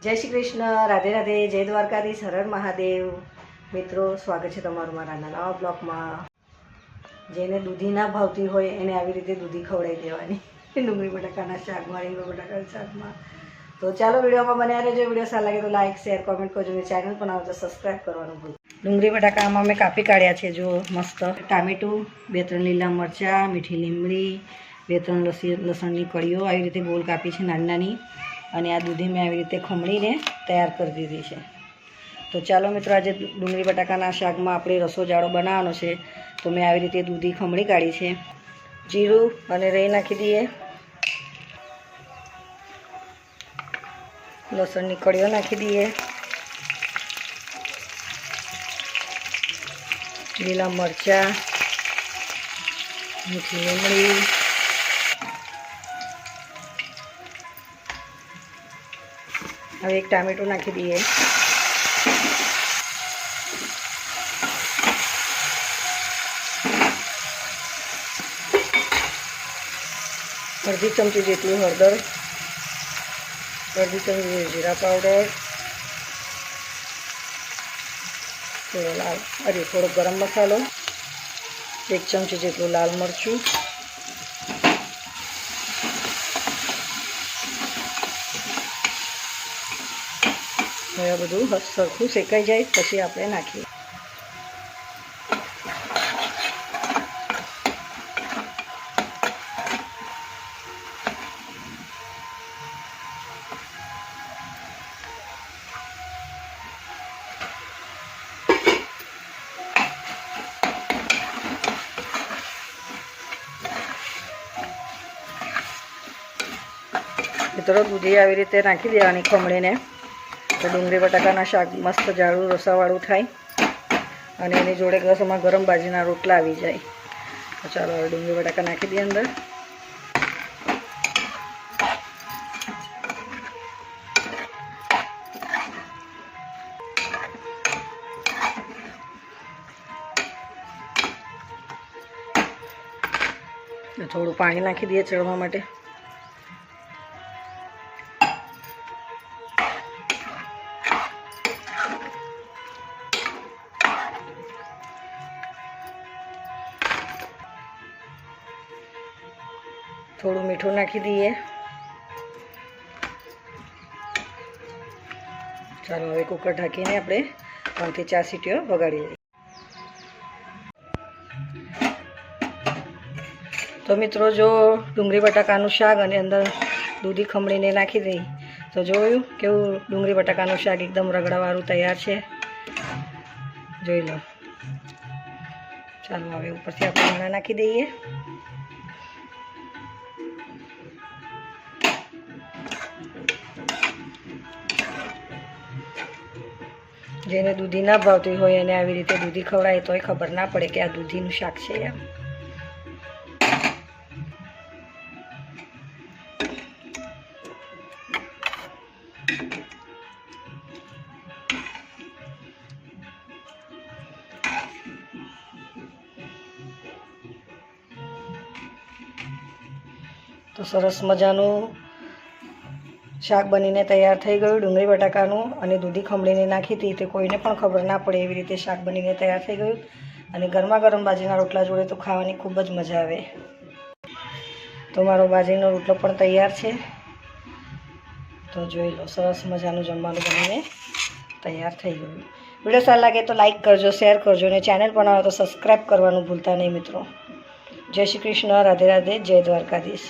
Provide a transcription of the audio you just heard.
जय श्री कृष्ण, राधे राधे, जय द्वारकाधीश, हर हर महादेव। मित्रों, स्वागत है तमारुं मारा नवा ब्लॉगमां। जेने दूधी ना भावती होय एने आवी रीते दूधी खवડાવી દેવાની ડુંગળી બટાકાના શાકમાં, રીંગણ બટાકાના શાકમાં। તો ચાલો વિડીયોમાં બન્યા રહેજો। વિડીયો સારો લાગે તો લાઈક શેર કોમેન્ટ કરજો અને ચેનલ પર આવો તો સબસ્ક્રાઇબ કરવાનું ભૂલતા નહીં। ડુંગળી બટાકા આમાં મેં કાપી કાઢ્યા છે। જો મસ્ત ટામેટું, 2-3 લીલા મરચાં, મીઠી લીમડી, 2-3 લસણની કળીઓ આવી રીતે ગોળ કાપી છે નાની નાની। અને આ દૂધી મેં આવી રીતે ખમણીને તૈયાર કરી દીધી છે। તો ચાલો મિત્રો, આજે ડુંગળી બટાકાના શાકમાં આપણે રસો જાડો બનાવવાનો છે। તો મેં આવી રીતે દૂધી ખમણી કાઢી છે। જીરું અને રાઈ નાખી દઈએ, લસણની કળીઓ નાખી દઈએ, લીલા મરચાં, મીઠી લીમડી, હવે એક ટામેટું નાખી દઈએ, અડધી ચમચી જેટલું હળદર, અડધી ચમચી જીરા પાવડર, થોડો ગરમ મસાલો, 1 ચમચી જેટલું લાલ મરચું, હવે બધું સરખું શેકાઈ જાય પછી આપણે નાખીએ। મિત્રો, દૂધી આવી રીતે નાખી દેવાની ખમણીને, તો ડુંગળી બટાકાના શાક મસ્ત જાડું રસાવાળું થાય અને એની જોડે રસમાં ગરમ બાજીના રોટલા આવી જાય। તો ચાલો હવે ડુંગળી બટાકા નાખી દઈએ અંદર। થોડું પાણી નાખી દઈએ ચડવા માટે। થોડું મીઠું નાખી દઈએ। ચાલો હવે કુકર ઢાંકીને આપણે 3 થી 4 સીટીઓ વગાડી દઈએ। તો મિત્રો, જો ડુંગળી બટાકાનું શાક અને અંદર દૂધી ખમણીને નાખી દઈ તો જોયું કેવું ડુંગળી બટાકાનું શાક એકદમ રગડાવાળું તૈયાર છે, જોઈ લો। ચાલો હવે ઉપરથી આપણે ધાણા નાખી દઈએ। જેને દૂધી ના ભાવતી હોય એને આવી રીતે દૂધી ખવડાય તોય ખબર ના પડે કે આ દૂધીનું શાક છે એમ। તો સરસ મજાનું શાક બનીને તૈયાર થઈ ગયું ડુંગળી બટાકાનું, અને દૂધી ખમણીને નાખી હતી તે કોઈને પણ ખબર ના પડે એવી રીતે શાક બનીને તૈયાર થઈ ગયું। અને ગરમા ગરમ બાજીના રોટલા જોડે તો ખાવાની ખૂબ જ મજા આવે। તો મારો બાજીનો રોટલો પણ તૈયાર છે, તો જોઈ લો સરસ મજાનું જમવાનું બનીને તૈયાર થઈ ગયું। વિડીયો સારો લાગે તો લાઈક કરજો, શેર કરજો અને ચેનલ પર આવો તો સબસ્ક્રાઈબ કરવાનું ભૂલતા નહીં મિત્રો। જય શ્રી કૃષ્ણ, રાધે રાધે, જય દ્વારકાધીશ।